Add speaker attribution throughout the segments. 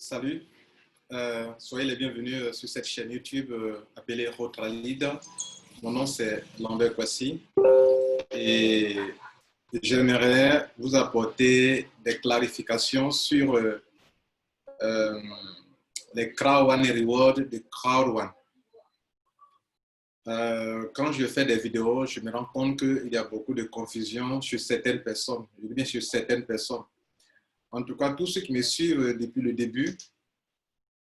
Speaker 1: Salut, soyez les bienvenus sur cette chaîne YouTube appelée Rotralid. Mon nom c'est Lambert Kwasi et j'aimerais vous apporter des clarifications sur les Crowd One Reward de Crowd One. Quand je fais des vidéos, je me rends compte qu'il y a beaucoup de confusion sur certaines personnes, je dis bien sur certaines personnes. En tout cas, tous ceux qui me suivent depuis le début,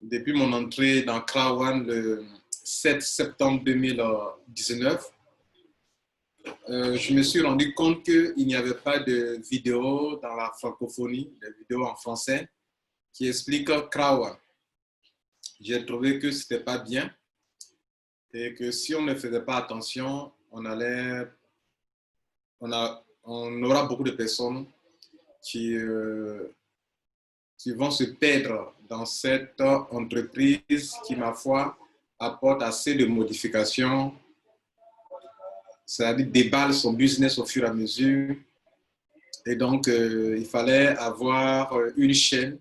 Speaker 1: depuis mon entrée dans Crowd One le 7 septembre 2019, je me suis rendu compte qu'il n'y avait pas de vidéo dans la francophonie, des vidéos en français, qui expliquent Crowd One. J'ai trouvé que ce n'était pas bien et que si on ne faisait pas attention, on aura beaucoup de personnes qui vont se perdre dans cette entreprise qui, ma foi, apporte assez de modifications, c'est-à-dire déballe son business au fur et à mesure. Et donc, il fallait avoir une chaîne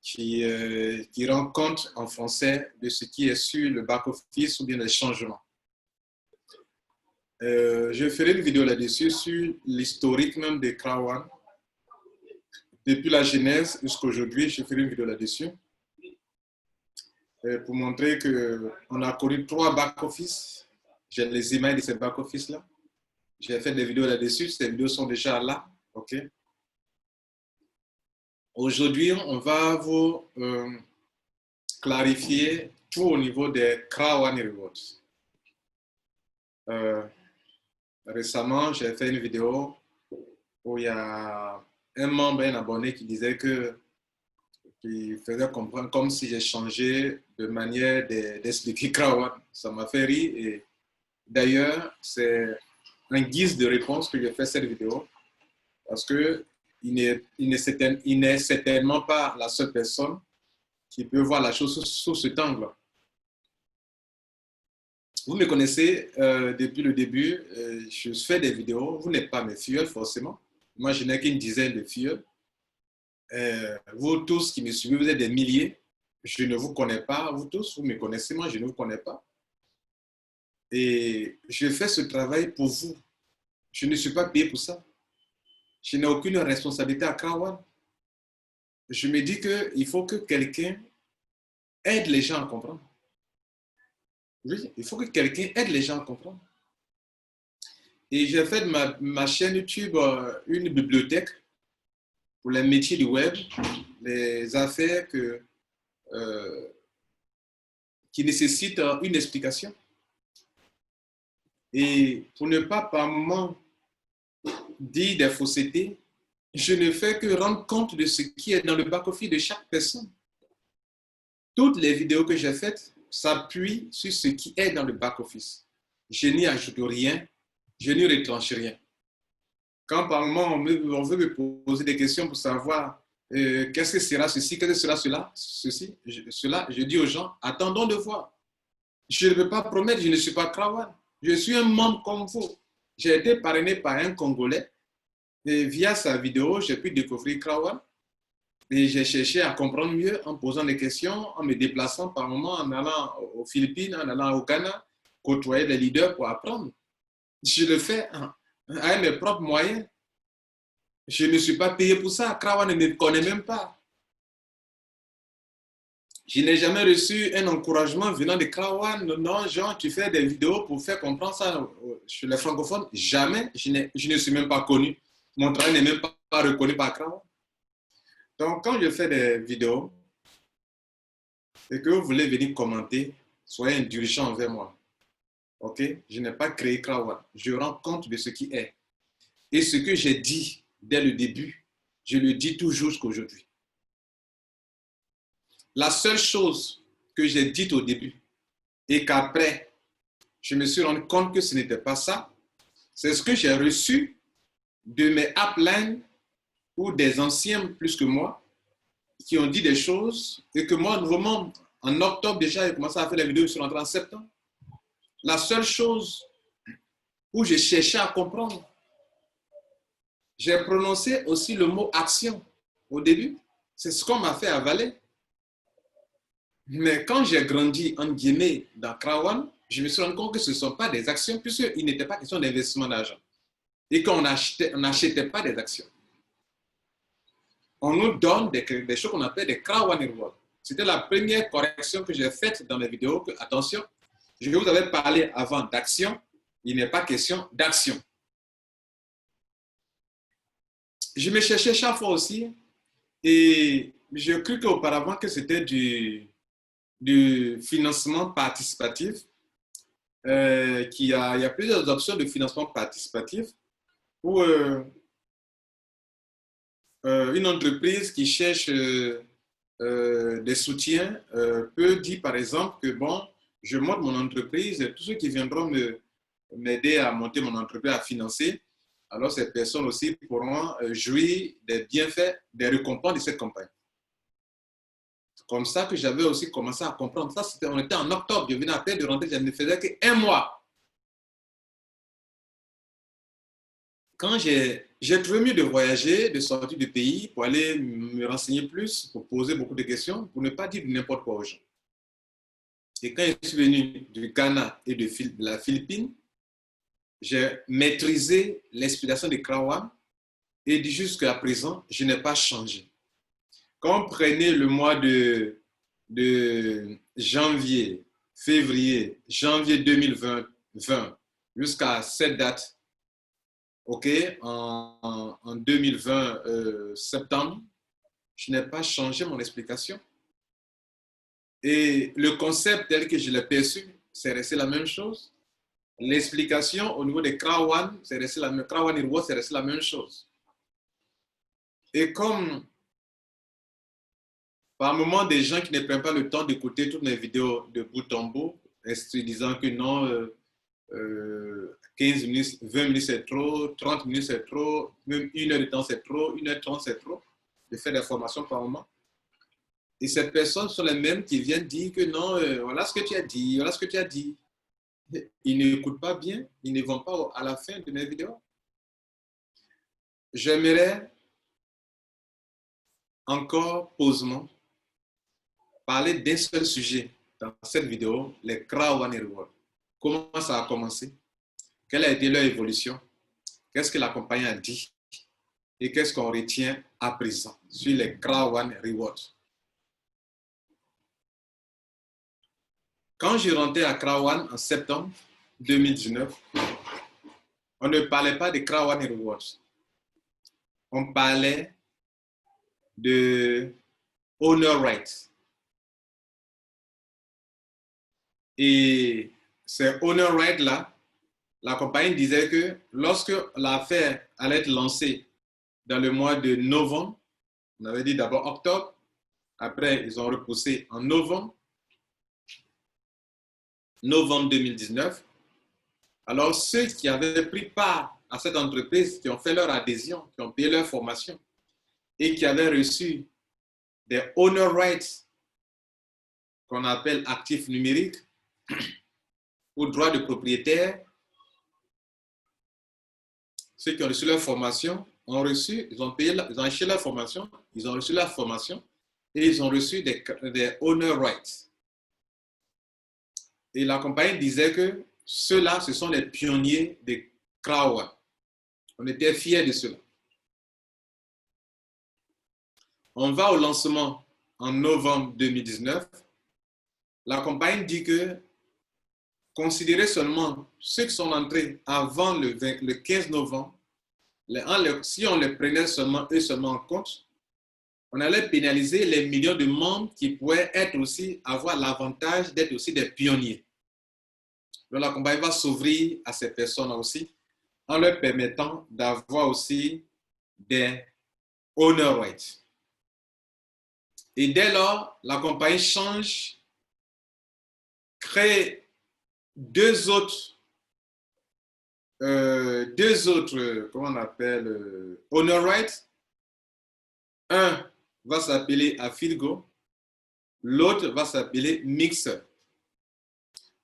Speaker 1: qui rend compte en français de ce qui est sur le back-office ou bien les changements. Je ferai une vidéo là-dessus sur l'historique même de Crowd One. Depuis la genèse jusqu'à aujourd'hui, je ferai une vidéo là-dessus pour montrer qu'on a connu 3 back-office. J'ai les images de ces back-office-là. J'ai fait des vidéos là-dessus. Ces vidéos sont déjà là. OK. Aujourd'hui, on va vous clarifier tout au niveau des Crowd One Rewards. Récemment, j'ai fait une vidéo où il y a un membre, un abonné qui disait qui faisait comprendre comme si j'ai changé de manière d'expliquer Crowd One. Ça m'a fait rire et d'ailleurs, c'est en guise de réponse que j'ai fait cette vidéo parce qu'il n'est certainement pas la seule personne qui peut voir la chose sous cet angle. Vous me connaissez depuis le début, je fais des vidéos, vous n'êtes pas mes filleuls forcément. Moi, je n'ai qu'une dizaine de filleuls. Vous tous qui me suivez, vous êtes des milliers. Je ne vous connais pas, vous tous, vous me connaissez, moi je ne vous connais pas. Et je fais ce travail pour vous. Je ne suis pas payé pour ça. Je n'ai aucune responsabilité à Crowd One. Je me dis qu'il faut que quelqu'un aide les gens à comprendre. Oui, il faut que quelqu'un aide les gens à comprendre. Et j'ai fait de ma chaîne YouTube une bibliothèque pour les métiers du web, les affaires qui nécessitent une explication. Et pour ne pas par moment dire des faussetés, je ne fais que rendre compte de ce qui est dans le back-office de chaque personne. Toutes les vidéos que j'ai faites s'appuient sur ce qui est dans le back-office. Je n'y ajoute rien, je n'y retranche rien. Quand par moment on veut me poser des questions pour savoir qu'est-ce que sera ceci, qu'est-ce que sera cela, je dis aux gens, attendons de voir. Je ne peux pas promettre, je ne suis pas Crowd One. Je suis un membre comme vous. J'ai été parrainé par un Congolais et via sa vidéo, j'ai pu découvrir Crowd One. Et j'ai cherché à comprendre mieux en posant des questions, en me déplaçant par moments, en allant aux Philippines, en allant au Ghana, côtoyer les leaders pour apprendre. Je le fais avec mes propres moyens. Je ne suis pas payé pour ça. Crowd One ne me connaît même pas. Je n'ai jamais reçu un encouragement venant de Crowd One. Non, Jean, tu fais des vidéos pour faire comprendre ça chez les francophones. Jamais. Je ne suis même pas connu. Mon travail n'est même pas reconnu par Crowd One. Donc, quand je fais des vidéos et que vous voulez venir commenter, soyez indulgents envers moi. OK? Je n'ai pas créé Crowd One. Je rends compte de ce qui est. Et ce que j'ai dit dès le début, je le dis toujours jusqu'aujourd'hui. La seule chose que j'ai dite au début et qu'après, je me suis rendu compte que ce n'était pas ça, c'est ce que j'ai reçu de mes uplines ou des anciens plus que moi qui ont dit des choses et que moi, nouveau membre, en octobre déjà, j'ai commencé à faire la vidéo, je suis rentré en septembre. La seule chose où j'ai cherché à comprendre, j'ai prononcé aussi le mot action au début. C'est ce qu'on m'a fait avaler. Mais quand j'ai grandi, en guillemets, dans Krawan, je me suis rendu compte que ce ne sont pas des actions, puisqu'il n'était pas question d'investissement d'argent. Et qu'on n'achetait pas des actions. On nous donne des choses qu'on appelle des Krawan Rewards. C'était la première correction que j'ai faite dans mes vidéos. Que, attention, je vous avais parlé avant d'action. Il n'est pas question d'action. Je me cherchais chaque fois aussi et je cru qu'auparavant que c'était du financement participatif. Il y a plusieurs options de financement participatif où une entreprise qui cherche des soutiens peut dire par exemple que bon, je monte mon entreprise et tous ceux qui viendront m'aider à monter mon entreprise, à financer, alors ces personnes aussi pourront jouir des bienfaits, des récompenses de cette campagne. C'est comme ça que j'avais aussi commencé à comprendre. Ça, on était en octobre, je venais à peine de rentrer, je ne faisais qu'un mois. Quand j'ai trouvé mieux de voyager, de sortir du pays pour aller me renseigner plus, pour poser beaucoup de questions, pour ne pas dire n'importe quoi aux gens. Et quand je suis venu du Ghana et de la Philippine, j'ai maîtrisé l'explication de Krawan et jusqu'à présent, je n'ai pas changé. Quand on prenait le mois de janvier, février, janvier 2020 jusqu'à cette date, OK, en 2020, septembre, je n'ai pas changé mon explication. Et le concept tel que je l'ai perçu, c'est resté la même chose. L'explication au niveau des Krawan, c'est resté la même. Krawan et Reward, c'est resté la même chose. Et comme par moment, des gens qui ne prennent pas le temps d'écouter toutes mes vidéos de bout en bout, disant que non, 15 minutes, 20 minutes c'est trop, 30 minutes c'est trop, même 1 heure de temps c'est trop, 1h30 c'est trop. Je fais des formations par moment. Et ces personnes sont les mêmes qui viennent dire que non, voilà ce que tu as dit, voilà ce que tu as dit. Ils n'écoutent pas bien, ils ne vont pas à la fin de mes vidéos. J'aimerais encore posément parler d'un seul sujet dans cette vidéo, les Krawan Rewards. Comment ça a commencé? Quelle a été leur évolution? Qu'est-ce que la compagnie a dit? Et qu'est-ce qu'on retient à présent sur les Krawan Rewards? Quand je rentrais à Krawan en septembre 2019, on ne parlait pas de Krawan Rewards. On parlait de Honor Rights. Et ces Honor Rights-là, la compagnie disait que lorsque l'affaire allait être lancée dans le mois de novembre, on avait dit d'abord octobre, après ils ont repoussé en novembre 2019. Alors ceux qui avaient pris part à cette entreprise, qui ont fait leur adhésion, qui ont payé leur formation et qui avaient reçu des Honor Rights qu'on appelle actifs numériques ou droits de propriétaire, ceux qui ont reçu leur formation ont reçu, ils ont acheté leur formation, ils ont reçu leur formation et ils ont reçu des Honor Rights. Et la compagnie disait que ceux-là, ce sont les pionniers de Krawan. On était fiers de cela. On va au lancement en novembre 2019. La compagnie dit que considérez seulement ceux qui sont entrés avant le 15 novembre, si on les prenait seulement eux seulement en compte, on allait pénaliser les millions de membres qui pourraient être aussi, avoir l'avantage d'être aussi des pionniers. Donc la compagnie va s'ouvrir à ces personnes aussi en leur permettant d'avoir aussi des Honor Rights. Et dès lors, la compagnie change, crée deux autres, comment on appelle, Honor Rights. Un va s'appeler Affilgo, l'autre va s'appeler Mixer.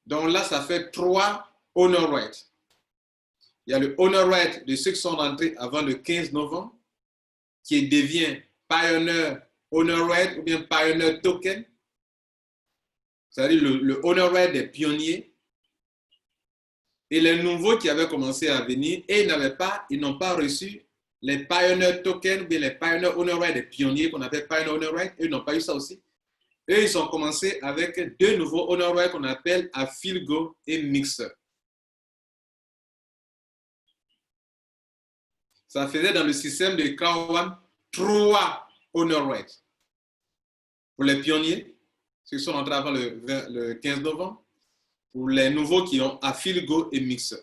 Speaker 1: Donc là, ça fait 3 Honor Rights. Il y a le Honor Right de ceux qui sont rentrés avant le 15 novembre, qui devient Pioneer Honor Right ou bien Pioneer Token. c'est-à-dire le honor rate des pionniers, et les nouveaux qui avaient commencé à venir, et ils n'ont pas reçu les Pioneer Tokens, ou bien les Pioneer Honor Rate des pionniers qu'on appelle Pioneer Honor Rate, eux n'ont pas eu ça aussi. Eux, ils ont commencé avec deux nouveaux Honor Rate qu'on appelle Afilgo et Mixer. Ça faisait dans le système de Krawan 3 Honor Rate. Pour les pionniers, ceux qui sont entrés avant le 15 novembre, pour les nouveaux qui ont Afilgo et Mixer.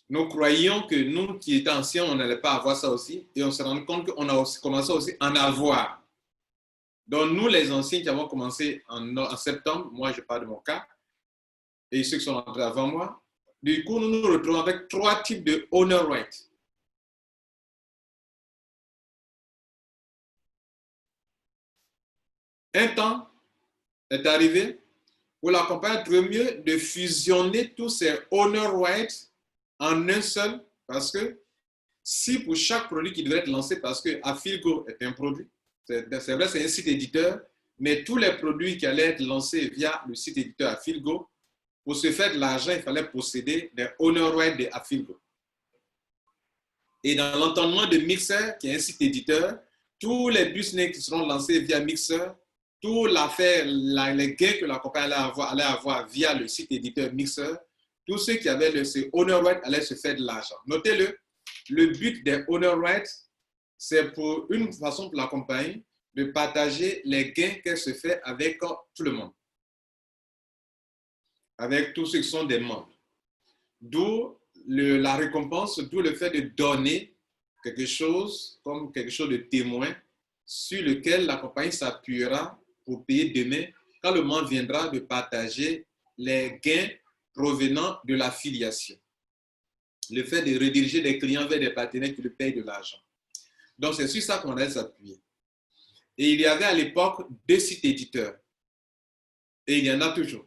Speaker 1: Nous croyions que nous qui étions anciens, on n'allait pas avoir ça aussi. Et on s'est rendu compte qu'on a aussi commencé aussi à en avoir. Donc, nous, les anciens qui avons commencé en septembre, moi, je parle de mon cas, et ceux qui sont entrés avant moi, du coup, nous nous retrouvons avec 3 types de honor rate. Un temps est arrivé où la compagnie a trouvé mieux de fusionner tous ces honor rates en un seul, parce que si pour chaque produit qui devait être lancé, parce que Afilgo est un produit, c'est vrai, c'est un site éditeur, mais tous les produits qui allaient être lancés via le site éditeur Afilgo, pour se faire de l'argent, il fallait posséder des honor rates de Afilgo. Et dans l'entendement de Mixer, qui est un site éditeur, tous les business qui seront lancés via Mixer, toute l'affaire, les gains que la compagnie allait avoir via le site éditeur Mixer, tous ceux qui avaient ces honor rates allaient se faire de l'argent. Notez-le, le but des honor rates, c'est pour une façon pour la compagnie de partager les gains qu'elle se fait avec tout le monde, avec tous ceux qui sont des membres. D'où la récompense, d'où le fait de donner quelque chose comme quelque chose de témoin sur lequel la compagnie s'appuiera pour payer demain quand le moment viendra de partager les gains provenant de l'affiliation. Le fait de rediriger des clients vers des partenaires qui lui payent de l'argent. Donc, c'est sur ça qu'on allait s'appuyer. Et il y avait à l'époque 2 sites éditeurs. Et il y en a toujours.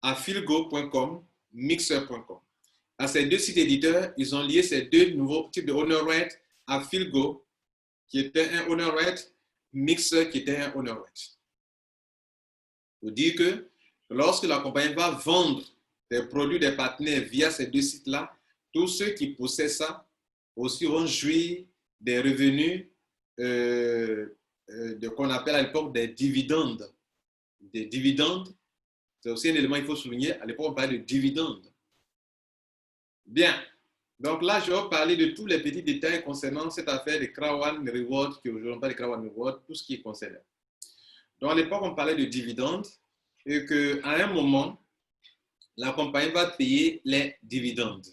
Speaker 1: Afilgo.com, Mixer.com. À ces 2 sites éditeurs, ils ont lié ces 2 nouveaux types de honor rate, Afilgo, qui était un honor rate, Mixer, qui était un honor rate. Pour dire que lorsque la compagnie va vendre des produits des partenaires via ces 2 sites-là, tous ceux qui possèdent ça aussi vont jouir des revenus qu'on appelle à l'époque des dividendes. Des dividendes, c'est aussi un élément qu'il faut souligner. À l'époque, on parlait de dividendes. Bien. Donc là, je vais vous parler de tous les petits détails concernant cette affaire de Krawan Reward, qui aujourd'hui on parle de Krawan Reward, tout ce qui est concerné. Donc à l'époque, on parlait de dividendes et qu'à un moment, la compagnie va payer les dividendes.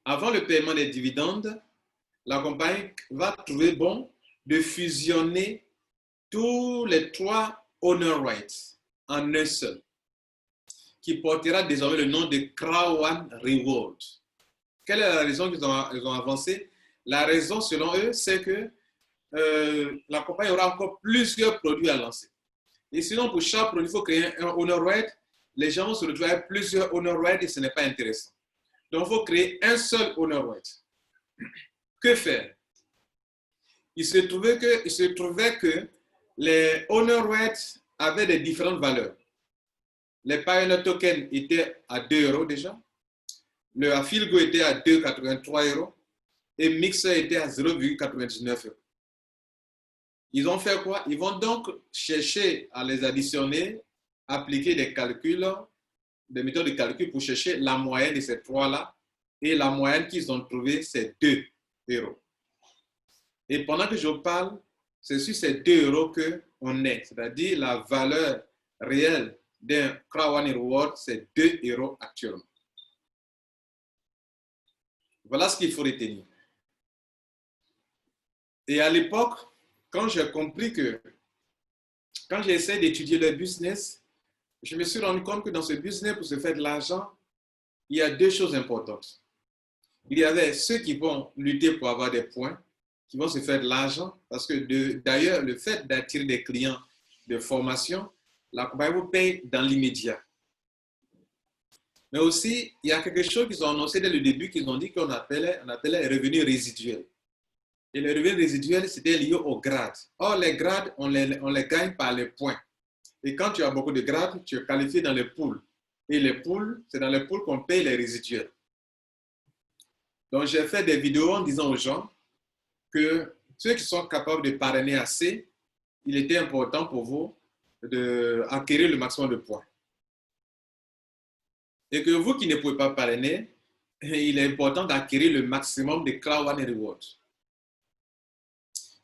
Speaker 1: Avant le paiement des dividendes, la compagnie va trouver bon de fusionner tous les 3 honor rights en un seul, qui portera désormais le nom de Krawan Reward. Quelle est la raison qu'ils ont avancée? La raison, selon eux, c'est que la compagnie aura encore plusieurs produits à lancer. Et sinon, pour chaque produit, il faut créer un honor right. Les gens vont se retrouver avec plusieurs honor rights et ce n'est pas intéressant. Donc, il faut créer un seul honor right. Que faire? Il se trouvait que les honor rights avaient des différentes valeurs. Les Pioneer Tokens étaient à 2 € déjà. Le Afilgo était à 2,83 € et Mixer était à 0,99 €. Ils ont fait quoi? Ils vont donc chercher à les additionner, appliquer des calculs, des méthodes de calcul pour chercher la moyenne de ces 3-là. Et la moyenne qu'ils ont trouvée, c'est 2 €. Et pendant que je parle, c'est sur ces 2 € qu'on est. C'est-à-dire la valeur réelle d'un Krawan Reward, c'est 2 € actuellement. Voilà ce qu'il faut retenir. Et à l'époque, quand j'ai compris que, quand j'ai essayé d'étudier le business, je me suis rendu compte que dans ce business, pour se faire de l'argent, il y a 2 choses importantes. Il y avait ceux qui vont lutter pour avoir des points, qui vont se faire de l'argent, parce que d'ailleurs, le fait d'attirer des clients de formation, la compagnie vous paye dans l'immédiat. Mais aussi, il y a quelque chose qu'ils ont annoncé dès le début, qu'ils ont dit qu'on appelait revenus résiduels. Et les revenus résiduels, c'était lié au grade. Or, les grades, on les gagne par les points. Et quand tu as beaucoup de grades, tu es qualifié dans les pools. Et les pools, c'est dans les pools qu'on paye les résiduels. Donc, j'ai fait des vidéos en disant aux gens que ceux qui sont capables de parrainer assez, il était important pour vous d'acquérir le maximum de points. Et que vous qui ne pouvez pas parrainer, il est important d'acquérir le maximum de Crowd One Rewards.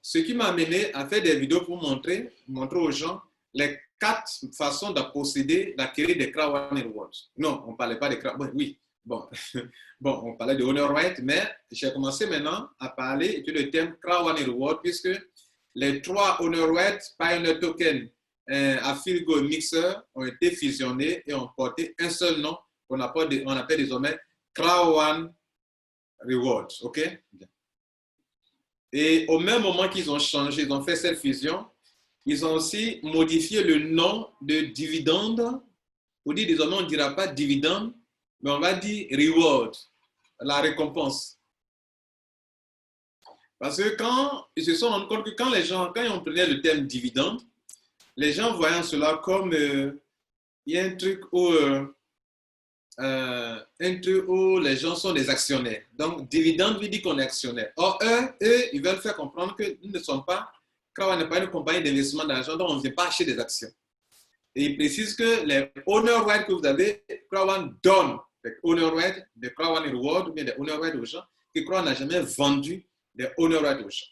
Speaker 1: Ce qui m'a amené à faire des vidéos pour montrer aux gens les 4 façons de procéder d'acquérir des Crowd One Rewards. Non, on ne parlait pas de Crowd One. Oui, bon, on parlait de Honor Right, mais j'ai commencé maintenant à parler du terme Crowd One Reward puisque les 3 Honor Right Pioneer Token à Philgo Mixer ont été fusionnés et ont porté un seul nom qu'on appelle désormais Crowd One Rewards. OK? Et au même moment qu'ils ont changé, ils ont fait cette fusion, ils ont aussi modifié le nom de dividende. Pour dire désormais, on ne dira pas dividende, mais on va dire reward, la récompense. Parce que quand ils se sont rendus compte que quand ils ont pris le terme dividende, les gens voyaient cela comme il y a un truc où les gens sont des actionnaires. Donc, dividende veut dire qu'on est actionnaire. Or, eux, ils veulent faire comprendre que nous ne sommes pas, Crowd n'est pas une compagnie d'investissement d'argent, donc on ne vient pas acheter des actions. Et ils précisent que les honor rights que vous avez, Crowd One donne des honor rights, des Crowd One Reward, ou bien des honor rights aux gens, que Crowd n'a jamais vendu des honor rights aux gens.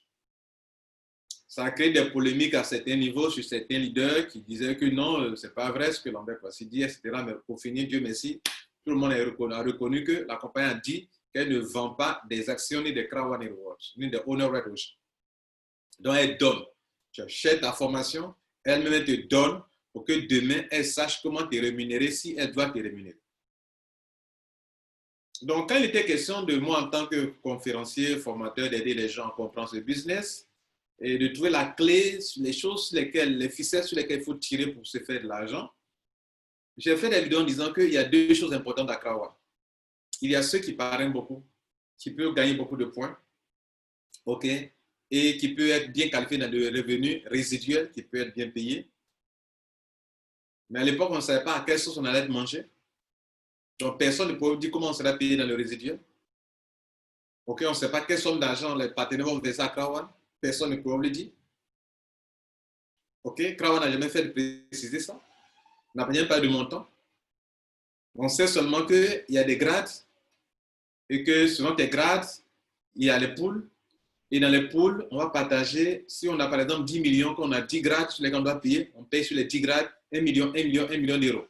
Speaker 1: Ça a créé des polémiques à certains niveaux sur certains leaders qui disaient que non, ce n'est pas vrai ce que Lambert Kwasi dit, etc. Mais pour finir, Dieu merci, tout le monde a reconnu que la compagnie a dit qu'elle ne vend pas des actions ni des Crowd One Rewards, ni des honor rights aux gens. Donc, elle donne. Tu achètes ta formation, elle-même te donne pour que demain, elle sache comment te rémunérer si elle doit te rémunérer. Donc, quand il était question de moi en tant que conférencier, formateur, d'aider les gens à comprendre ce business et de trouver la clé sur les choses sur lesquelles, les ficelles sur lesquelles il faut tirer pour se faire de l'argent, j'ai fait des vidéos en disant qu'il y a 2 choses importantes à Crowd One. Il y a ceux qui parrainent beaucoup, qui peuvent gagner beaucoup de points, OK, et qui peuvent être bien qualifiés dans le revenu résiduel, qui peut être bien payé. Mais à l'époque, on ne savait pas à quelle sauce on allait manger. Donc, personne ne pouvait dire comment on serait payé dans le résiduel. OK, on ne sait pas quelle somme d'argent les partenaires vont verser à Crowd One. Personne ne pouvait le dire. OK, Crowd One n'a jamais fait de préciser ça. On n'a même pas de montant. On sait seulement qu'il y a des grades et que selon tes grades, il y a les pools. Et dans les pools, on va partager, si on a par exemple 10 millions, qu'on a 10 grades sur lesquels on doit payer, on paye sur les 10 grades 1 million d'euros.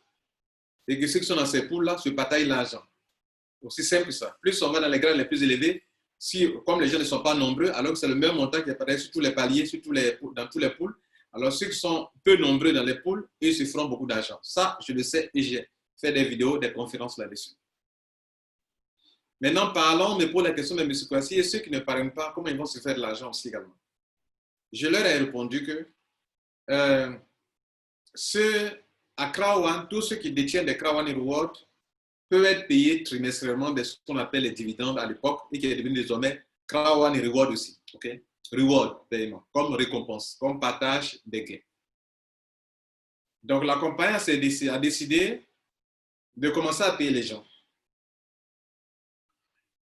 Speaker 1: Et que ceux qui sont dans ces pools-là se partagent l'argent. Aussi simple que ça. Plus on va dans les grades les plus élevés, si, comme les gens ne sont pas nombreux, alors que c'est le même montant qui apparaît sur tous les paliers, dans tous les pools, alors ceux qui sont peu nombreux dans les pools, ils se feront beaucoup d'argent. Ça, je le sais et j'ai fait des vidéos, des conférences là-dessus. Maintenant, parlons, mais pour la question de M. Kwasi, et ceux qui ne parrainent pas, comment ils vont se faire de l'argent aussi également. Je leur ai répondu que à Crowd One, tous ceux qui détiennent des Crowd One Rewards peuvent être payés trimestriellement de ce qu'on appelle les dividendes à l'époque et qui est devenu désormais Crowd One Reward aussi. Okay? Reward, paiement, comme récompense, comme partage des gains. Donc la compagnie a décidé de commencer à payer les gens.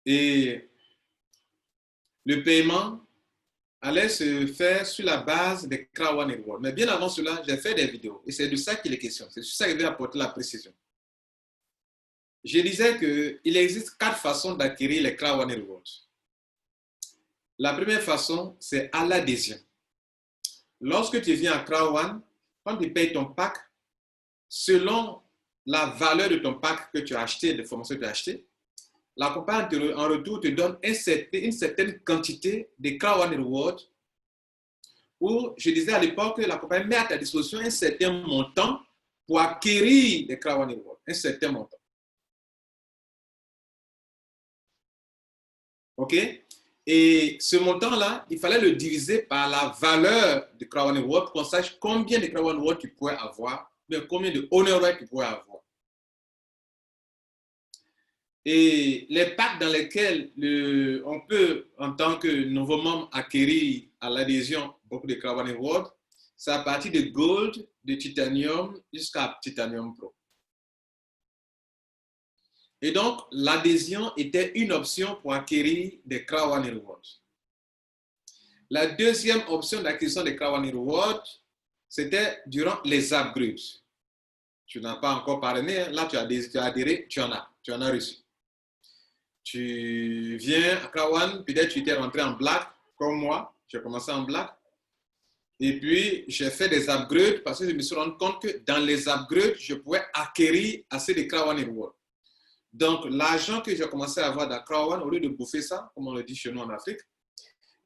Speaker 1: Et le paiement allait se faire sur la base des Crowd One Rewards. Mais bien avant cela, j'ai fait des vidéos et c'est de ça qu'il est question. C'est sur ça que je vais apporter la précision. Je disais qu'il existe 4 façons d'acquérir les Crowd One Rewards. La première façon, c'est à l'adhésion. Lorsque tu viens à Crowd One, quand tu payes ton pack, selon la valeur de ton pack que tu as acheté, de formation que tu as acheté, la compagnie en retour te donne une certaine quantité de Crowd One Rewards où je disais à l'époque que la compagnie met à ta disposition un certain montant pour acquérir des Crowd One Rewards, un certain montant. OK? Et ce montant-là, il fallait le diviser par la valeur de Crowd One Reward pour qu'on sache combien de Crowd One Reward tu pourrais avoir, mais combien de honor rights tu pourrais avoir. Et les packs dans lesquels on peut, en tant que nouveau membre, acquérir à l'adhésion beaucoup de Crowd One Reward, c'est à partir de Gold, de Titanium jusqu'à Titanium Pro. Et donc, l'adhésion était une option pour acquérir des Crowd One Rewards. La deuxième option d'acquisition des Crowd One Rewards, c'était durant les upgrades. Tu n'as pas encore parrainé, là tu as adhéré, tu en as reçu. Tu viens à Crowd One, peut-être tu étais rentré en black, comme moi, j'ai commencé en black. Et puis, j'ai fait des upgrades parce que je me suis rendu compte que dans les upgrades, je pouvais acquérir assez de Crowd One Rewards. Donc, l'argent que j'ai commencé à avoir dans Crowd One, au lieu de bouffer ça, comme on le dit chez nous en Afrique,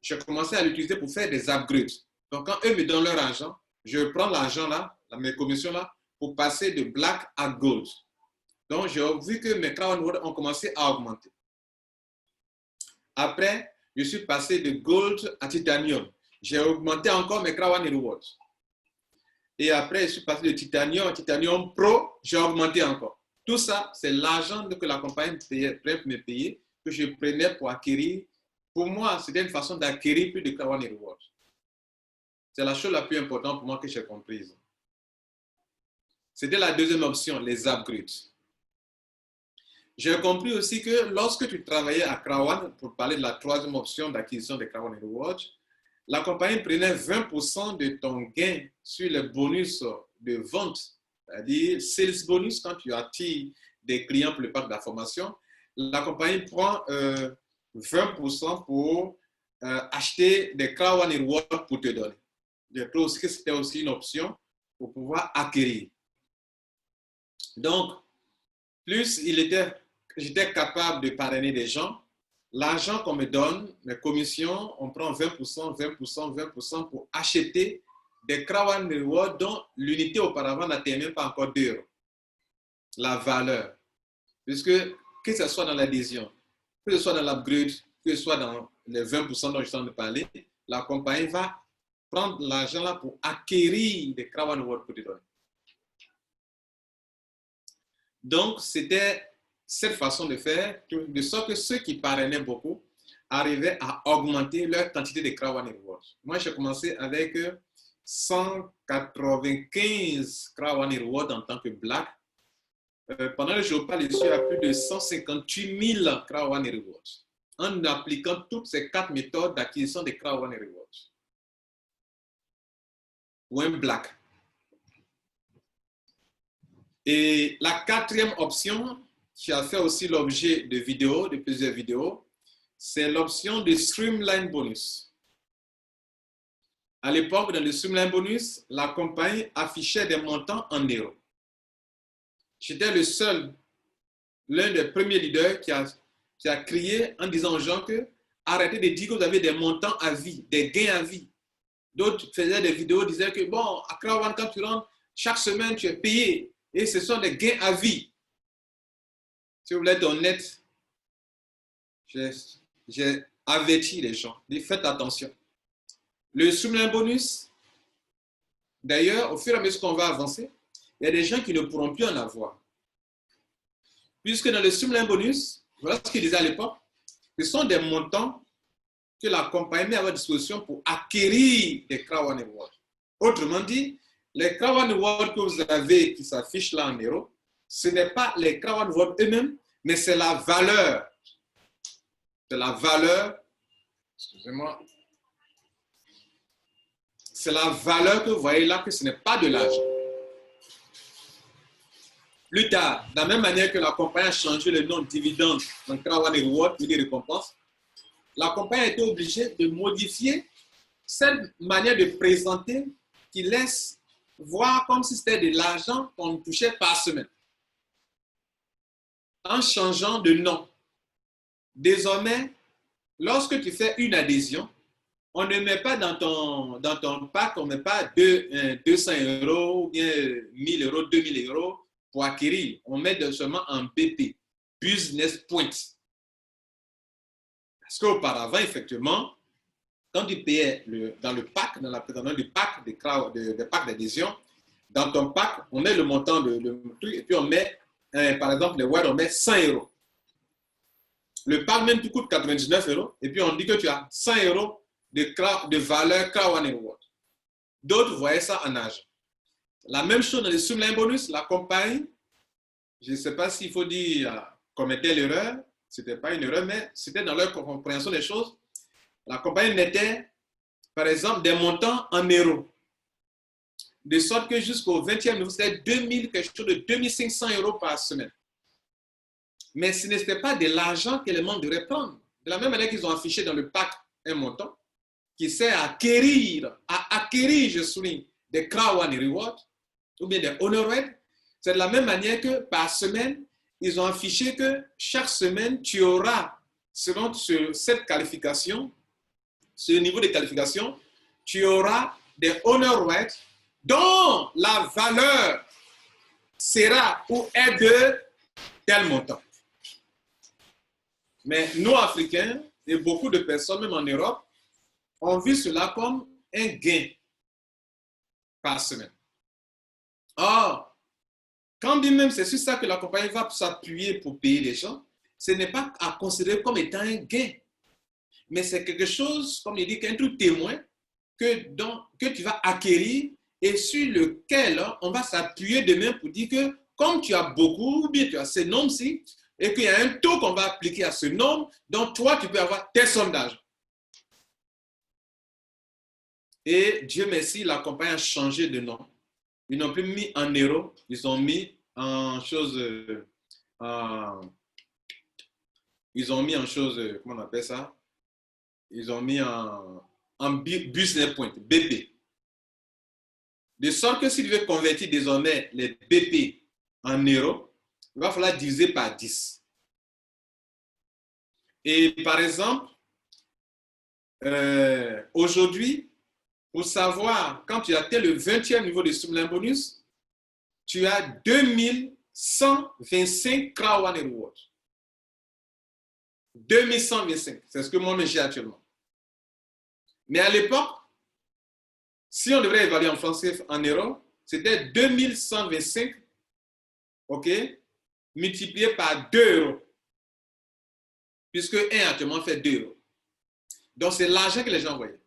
Speaker 1: j'ai commencé à l'utiliser pour faire des upgrades. Donc, quand eux me donnent leur argent, je prends l'argent là, mes commissions là, pour passer de black à gold. Donc, j'ai vu que mes Crowd One Rewards ont commencé à augmenter. Après, je suis passé de gold à titanium. J'ai augmenté encore mes Crowd One Rewards. Et après, je suis passé de titanium à titanium pro, j'ai augmenté encore. Tout ça, c'est l'argent que la compagnie me payait, que je prenais pour acquérir. Pour moi, c'était une façon d'acquérir plus de Crowd One Rewards. C'est la chose la plus importante pour moi que j'ai comprise. C'était la deuxième option, les upgrades. J'ai compris aussi que lorsque tu travaillais à Crowd One, pour parler de la troisième option d'acquisition des Crowd One Rewards, la compagnie prenait 20% de ton gain sur les bonus de vente, c'est-à-dire sales bonus, quand tu attires des clients pour le parc d'information. La compagnie prend 20% pour acheter des Crowd One Rewards pour te donner. J'ai trouvé aussi que c'était aussi une option pour pouvoir acquérir. Donc, plus j'étais capable de parrainer des gens, l'argent qu'on me donne, mes commissions, on prend 20%, 20%, 20% pour acheter des Crowd One Rewards dont l'unité auparavant n'atteignait même pas encore 2 €. La valeur. Puisque, que ce soit dans l'adhésion, que ce soit dans l'upgrade, que ce soit dans les 20% dont je suis en train de parler, la compagnie va prendre l'argent là pour acquérir des Crowd One Rewards pour te donner. Donc, c'était cette façon de faire, de sorte que ceux qui parrainaient beaucoup arrivaient à augmenter leur quantité de Crowd One Rewards. Moi, j'ai commencé avec 195 Crowd One Rewards en tant que black. Pendant le jour, je suis à plus de 158 000 Crowd One Rewards en appliquant toutes ces 4 méthodes d'acquisition de Crowd One Rewards. Ou un black. Et la quatrième option, qui a fait aussi l'objet de vidéos, de plusieurs vidéos, c'est l'option de Streamline Bonus. À l'époque, dans le Streamline Bonus, la compagnie affichait des montants en euros. J'étais le seul, l'un des premiers leaders qui a crié en disant aux gens que arrêtez de dire que vous avez des montants à vie, des gains à vie. D'autres faisaient des vidéos, disaient que bon, à Crowd One, quand tu rentres, chaque semaine, tu es payé. Et ce sont des gains à vie. Si vous voulez être honnête, j'ai averti les gens. Faites attention. Le Streamline Bonus, d'ailleurs, au fur et à mesure qu'on va avancer, il y a des gens qui ne pourront plus en avoir. Puisque dans le Streamline Bonus, voilà ce qu'il disait à l'époque, ce sont des montants que la compagnie met à votre disposition pour acquérir des Crowd One Rewards. Autrement dit, les Crowd One Rewards que vous avez qui s'affichent là en euros, ce n'est pas les Crowd One Rewards eux-mêmes, mais c'est la valeur. C'est la valeur, excusez-moi, c'est la valeur que vous voyez là, que ce n'est pas de l'argent. Plus tard, de la même manière que la compagnie a changé le nom de dividende en Crowd One Rewards, pour des récompenses, la compagnie a été obligée de modifier cette manière de présenter qui laisse voir comme si c'était de l'argent qu'on touchait par semaine. En changeant de nom. Désormais, lorsque tu fais une adhésion, on ne met pas dans ton pack, on ne met pas 200 € ou bien 1000 €, 2000 € pour acquérir. On met seulement en BP, Business Points. Parce qu'auparavant, effectivement, quand tu payais dans le pack, dans la présentation du pack, des packs d'adhésion, dans ton pack, on met le montant de truc et puis on met, par exemple, les Wild, on met 100 €. Le pack même coûte 99 euros et puis on dit que tu as 100 euros de valeur Crown One Reward. D'autres voyaient ça en argent. La même chose dans les Streamline Bonus, la compagnie, je ne sais pas s'il faut dire commettait l'erreur, ce n'était pas une erreur, mais c'était dans leur compréhension des choses. La compagnie mettait, par exemple, des montants en euros. De sorte que jusqu'au 20e niveau, c'était 2000, quelque chose de 2500 euros par semaine. Mais ce n'était pas de l'argent que les membres devraient prendre. De la même manière qu'ils ont affiché dans le pack un montant qui sert à acquérir, je souligne, des Crown One Reward ou bien des Honor Red. C'est de la même manière que par semaine, ils ont affiché que chaque semaine, tu auras, selon cette qualification, ce niveau de qualification, tu auras des Honor Red dont la valeur sera ou est de tel montant. Mais nous, Africains, et beaucoup de personnes, même en Europe, ont vu cela comme un gain par semaine. Or, quand bien même c'est sur ça que la compagnie va s'appuyer pour payer les gens, ce n'est pas à considérer comme étant un gain. Mais c'est quelque chose, comme il dit, qu'un truc témoin que tu vas acquérir et sur lequel on va s'appuyer demain pour dire que comme tu as beaucoup, ou bien tu as ce nombre-ci, et qu'il y a un taux qu'on va appliquer à ce nombre, donc toi, tu peux avoir tes sommes d'argent. Et Dieu merci, la compagnie a changé de nom. Ils n'ont plus mis en euros, ils ont mis en chose, comment on appelle ça? Ils ont mis en business point, BP. De sorte que si tu veux convertir désormais les BP en euros, il va falloir diviser par 10. Et par exemple, aujourd'hui, pour savoir, quand tu atteins le 20e niveau de Streamline Bonus, tu as 2125 Crown One Reward. 2125, c'est ce que moi j'ai actuellement. Mais à l'époque, si on devrait évaluer en français, en euros, c'était 2125, ok, multiplié par 2 euros. Puisque 1 actuellement fait 2 euros. Donc c'est l'argent que les gens voyaient.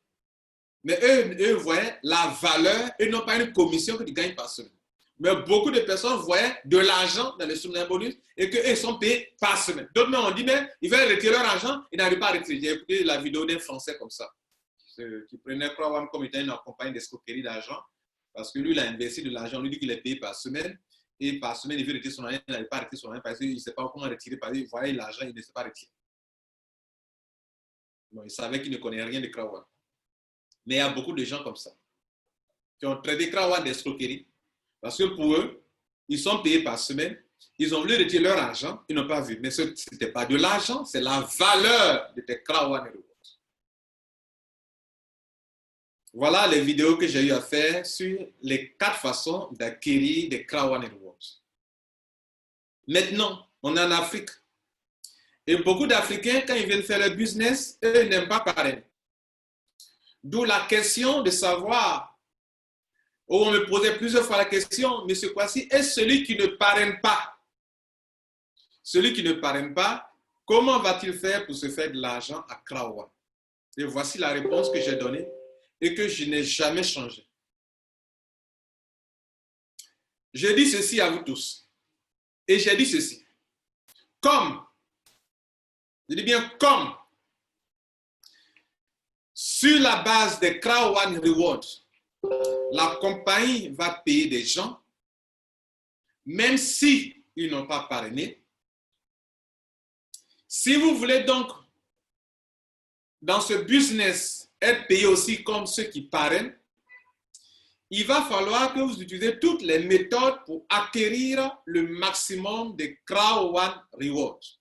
Speaker 1: Mais eux voyaient la valeur et non pas une commission que tu gagnes par semaine. Mais beaucoup de personnes voyaient de l'argent dans les Streamline Bonus et qu'eux sont payés par semaine. D'autres ont dit, mais ils veulent retirer leur argent, ils n'arrivent pas à retirer. J'ai écouté la vidéo d'un Français comme ça, qui prenait Crown One comme étant une compagnie d'escroquerie d'argent, parce que lui, il a investi de l'argent, on lui dit qu'il est payé par semaine, et par semaine, il veut retirer son argent, il n'arrive pas à retirer son argent parce qu'il ne sait pas comment retirer, parce qu'il voyait l'argent, il ne sait pas retirer. Bon, il savait qu'il ne connaît rien de Crown One. Mais il y a beaucoup de gens comme ça, qui ont traité Crown One d'escroquerie, parce que pour eux, ils sont payés par semaine, ils ont voulu retirer leur argent, ils n'ont pas vu. Mais ce n'était pas de l'argent, c'est la valeur de tes Crown One Rewards. Voilà les vidéos que j'ai eu à faire sur les 4 façons d'acquérir des Crown One Rewards. Maintenant, on est en Afrique. Et beaucoup d'Africains, quand ils viennent faire leur business, eux n'aiment pas parrainer. D'où la question de savoir, on me posait plusieurs fois la question, M. Kwasi, est celui qui ne parraine pas? Celui qui ne parraine pas, comment va-t-il faire pour se faire de l'argent à Crown One? Et voici la réponse que j'ai donnée et que je n'ai jamais changée. Je dis ceci à vous tous. Et j'ai dit ceci. Comme, je dis bien comme, sur la base des Crown One Rewards, la compagnie va payer des gens, même si ils n'ont pas parrainé. Si vous voulez donc, dans ce business, être payé aussi comme ceux qui parrainent, il va falloir que vous utilisez toutes les méthodes pour acquérir le maximum de Crown One Rewards.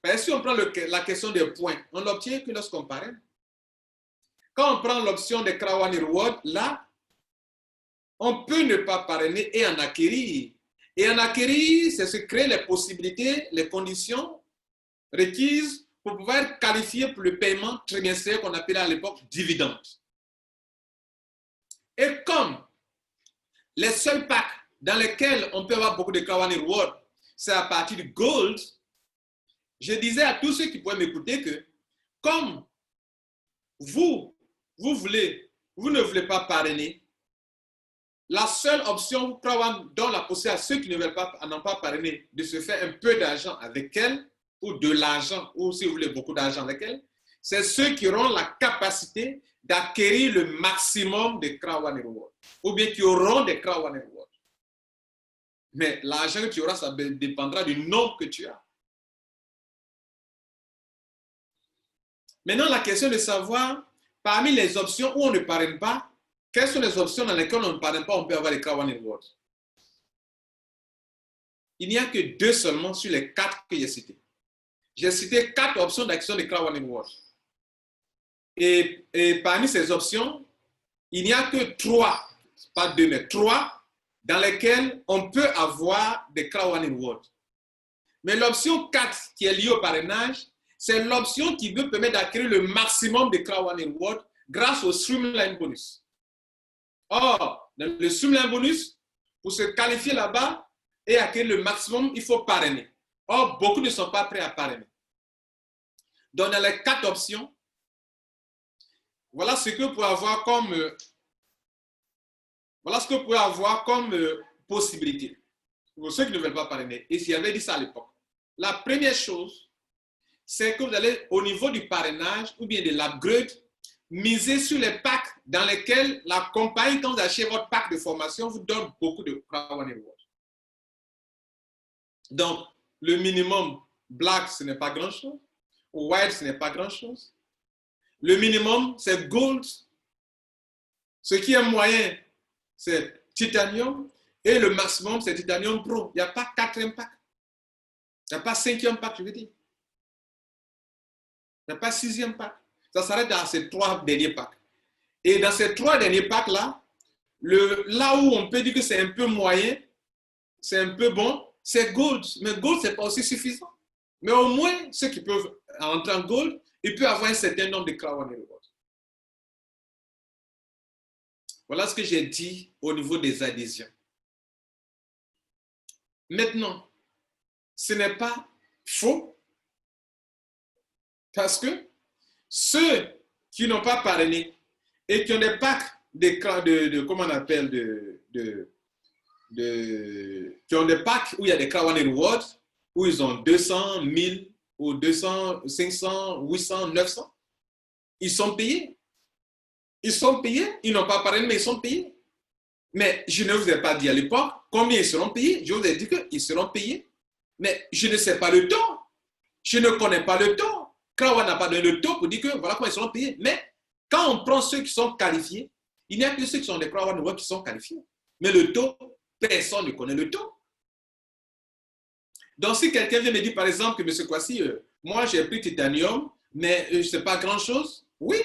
Speaker 1: Parce que si on prend la question des points, on l'obtient que lorsqu'on parraine. Quand on prend l'option des Crown One Rewards, là, on peut ne pas parrainer et en acquérir. Et en acquérir, c'est se créer les possibilités, les conditions requises pour pouvoir être qualifié pour le paiement trimestriel qu'on appelait à l'époque dividende. Et comme les seuls packs dans lesquels on peut avoir beaucoup de Crown One Rewards, c'est à partir du Gold, je disais à tous ceux qui pouvaient m'écouter que comme vous ne voulez pas parrainer, la seule option Crowd donne la possibilité à ceux qui n'ont pas parrainé de se faire un peu d'argent avec elle, ou de l'argent, ou si vous voulez beaucoup d'argent avec elle, c'est ceux qui auront la capacité d'acquérir le maximum de Crowd Reward, ou bien qui auront des Crowd Reward. Mais l'argent que tu auras, ça dépendra du nombre que tu as. Maintenant, la question de savoir, parmi les options où on ne parraine pas, quelles sont les options dans lesquelles on ne parraine pas, on peut avoir les Crowd Rewards? Il n'y a que 2 seulement sur les 4 que j'ai cités. J'ai cité 4 options d'action de Crowd Rewards. Et parmi ces options, il n'y a que 3, pas 2, mais 3, dans lesquelles on peut avoir des Crowd Rewards. Mais l'option 4, qui est liée au parrainage, c'est l'option qui veut permettre d'acquérir le maximum de Crowd Rewards grâce au Streamline Bonus. Or, dans le Streamline Bonus, pour se qualifier là-bas et acquérir le maximum, il faut parrainer. Or, beaucoup ne sont pas prêts à parrainer. Donc, dans les 4 options, voilà ce que vous pouvez avoir comme, possibilité pour ceux qui ne veulent pas parrainer. Et s'il y avait dit ça à l'époque. La première chose, c'est que vous allez, au niveau du parrainage ou bien de l'upgrade, miser sur les packs dans lesquels la compagnie, quand vous achetez votre pack de formation, vous donne beaucoup de Crowd Rewards. Donc, le minimum black, ce n'est pas grand-chose. White, ce n'est pas grand-chose. Le minimum, c'est gold. Ce qui est moyen, c'est titanium. Et le maximum, c'est titanium pro. Il n'y a pas 4e pack. Il n'y a pas 5e pack, je veux dire. Il n'y a pas 6e pack. Ça s'arrête dans ces 3 derniers packs. Et dans ces 3 derniers packs-là, là où on peut dire que c'est un peu moyen, c'est un peu bon, c'est gold. Mais gold, ce n'est pas aussi suffisant. Mais au moins, ceux qui peuvent entrer en gold, ils peuvent avoir un certain nombre de Crowd Rewards. Voilà ce que j'ai dit au niveau des adhésions. Maintenant, ce n'est pas faux parce que ceux qui n'ont pas parrainé et qui ont des packs comment on appelle, qui ont des packs où il y a des Crowd Rewards, où ils ont 200, 1000 ou 200, 500, 800, 900, ils sont payés. Ils sont payés, ils n'ont pas parrainé, mais ils sont payés. Mais je ne vous ai pas dit à l'époque combien ils seront payés. Je vous ai dit qu'ils seront payés. Mais je ne sais pas le taux. Je ne connais pas le taux. Crowd n'a pas donné le taux pour dire que voilà comment ils seront payés. Mais quand on prend ceux qui sont qualifiés, il n'y a que ceux qui sont des Crowd Rewards qui sont qualifiés. Mais le taux, personne ne connaît le taux. Donc, si quelqu'un vient me dire, par exemple, que M. Kwasi, moi j'ai pris titanium, mais ce n'est pas grand-chose, oui,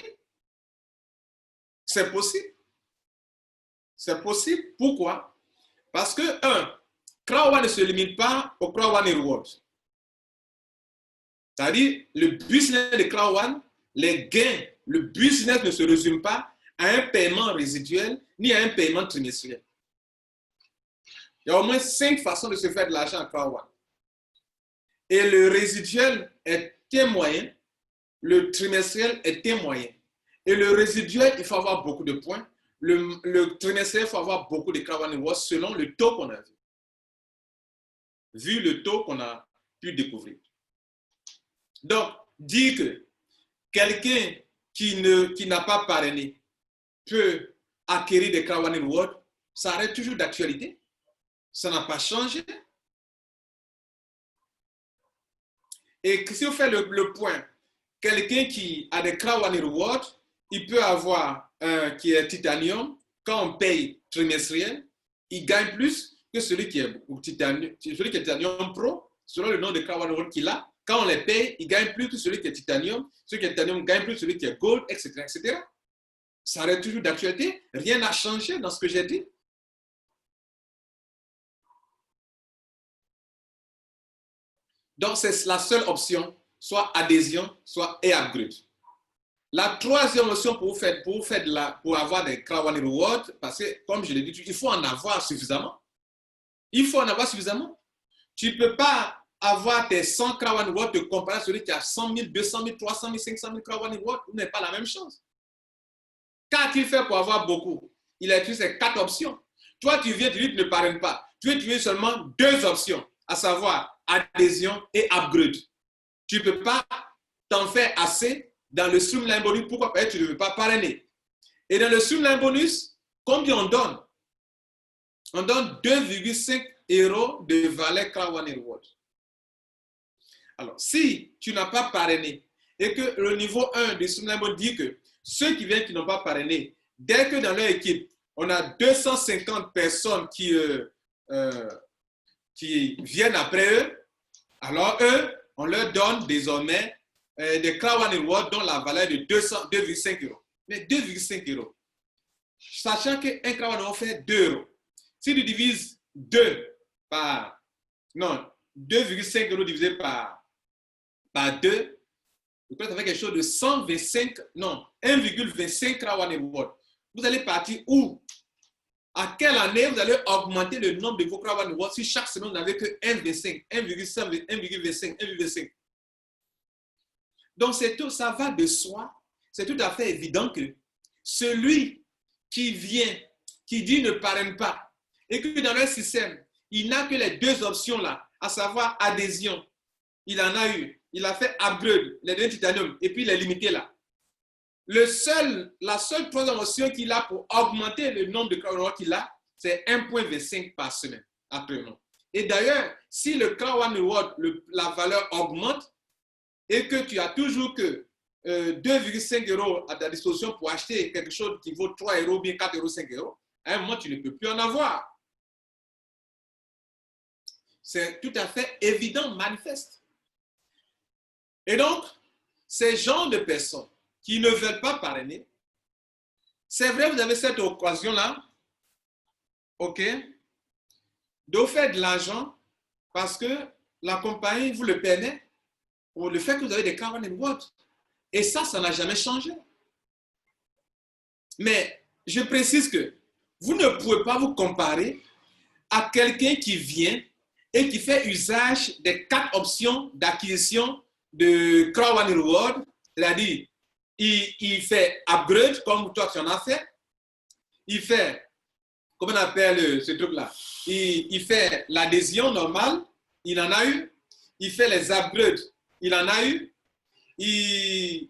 Speaker 1: c'est possible. C'est possible. Pourquoi? Parce que, Crowd ne se limite pas au Crowd Rewards. C'est-à-dire, le business de Crowd, les gains, le business ne se résume pas à un paiement résiduel ni à un paiement trimestriel. Il y a au moins 5 façons de se faire de l'argent à Crowd. Et le résiduel est un moyen, le trimestriel est un moyen. Et le résiduel, il faut avoir beaucoup de points. Le trimestriel, il faut avoir beaucoup de Crowd Rewards selon le taux qu'on a vu. Vu le taux qu'on a pu découvrir. Donc, dire que quelqu'un qui n'a pas parrainé peut acquérir des Crowd Rewards, ça reste toujours d'actualité. Ça n'a pas changé. Et si on fait le point, quelqu'un qui a des Crowd Rewards, il peut avoir un qui est titanium. Quand on paye trimestriel, il gagne plus que celui qui est titanium pro, selon le nombre de Crowd Rewards qu'il a. Quand on les paye, il gagne plus que celui qui est titanium. Celui qui est titanium gagne plus que celui qui est gold, etc., etc. Ça reste toujours d'actualité. Rien n'a changé dans ce que j'ai dit. Donc, c'est la seule option, soit adhésion, soit upgrade. La 3e option pour avoir des Crowd Rewards, parce que, comme je l'ai dit, il faut en avoir suffisamment. Il faut en avoir suffisamment. Tu ne peux pas avoir tes 100 Crown Reward te comparer à celui qui a 100 000, 200 000, 300 000, 500 000 Crown Reward, ce n'est pas la même chose. Qu'a-t-il fait pour avoir beaucoup? Il a utilisé ces 4 options. Toi, tu viens, tu dis que tu ne parraines pas. Tu veux utiliser seulement 2 options, à savoir adhésion et upgrade. Tu ne peux pas t'en faire assez dans le Streamline Bonus. Pourquoi? Parce que tu ne veux pas parrainer. Et dans le Streamline Bonus, combien on donne? On donne 2,5 € de valeur Crown Reward. Alors, si tu n'as pas parrainé et que le niveau 1 du Streamline Bonus dit que ceux qui viennent qui n'ont pas parrainé, dès que dans leur équipe, on a 250 personnes qui viennent après eux, alors eux, on leur donne désormais des Crown Reward dont la valeur est de 2,5 €. Mais 2,5 €. Sachant qu'un Crown Reward fait 2 €. Si tu divises 2 par... Non, 2,5 € divisé par 2, vous pouvez faire quelque chose de 125... Non, 1,25 Crown Reward. Vous allez partir où? À quelle année vous allez augmenter le nombre de vos Crown Reward si chaque semaine vous n'avez que 1,25, 1,5, 1,25, 1,25. Donc, ça va de soi. C'est tout à fait évident que celui qui vient, qui dit ne parraine pas, et que dans leur système, il n'a que les 2 options-là, à savoir adhésion. Il en a eu. Il a fait upgrade, les 2 titanium, et puis il est limité là. La seule 3e option qu'il a pour augmenter le nombre de Crown Reward qu'il a, c'est 1,25 par semaine, actuellement. Et d'ailleurs, si le Crown Reward, la valeur augmente, et que tu as toujours que 2,5 € à ta disposition pour acheter quelque chose qui vaut 3 €, bien 4 €, 5 €, à un moment, tu ne peux plus en avoir. C'est tout à fait évident, manifeste. Et donc, ces genres de personnes qui ne veulent pas parrainer, c'est vrai, vous avez cette occasion-là, OK, de faire de l'argent parce que la compagnie vous le permet pour le fait que vous avez des Crown Reward. Et ça n'a jamais changé. Mais je précise que vous ne pouvez pas vous comparer à quelqu'un qui vient et qui fait usage des 4 options d'acquisition de Crown Reward, c'est-à-dire il fait upgrade comme toi tu en as fait, il fait, comment on appelle ce truc-là, il fait l'adhésion normale, il en a eu, il fait les upgrades, il en a eu, il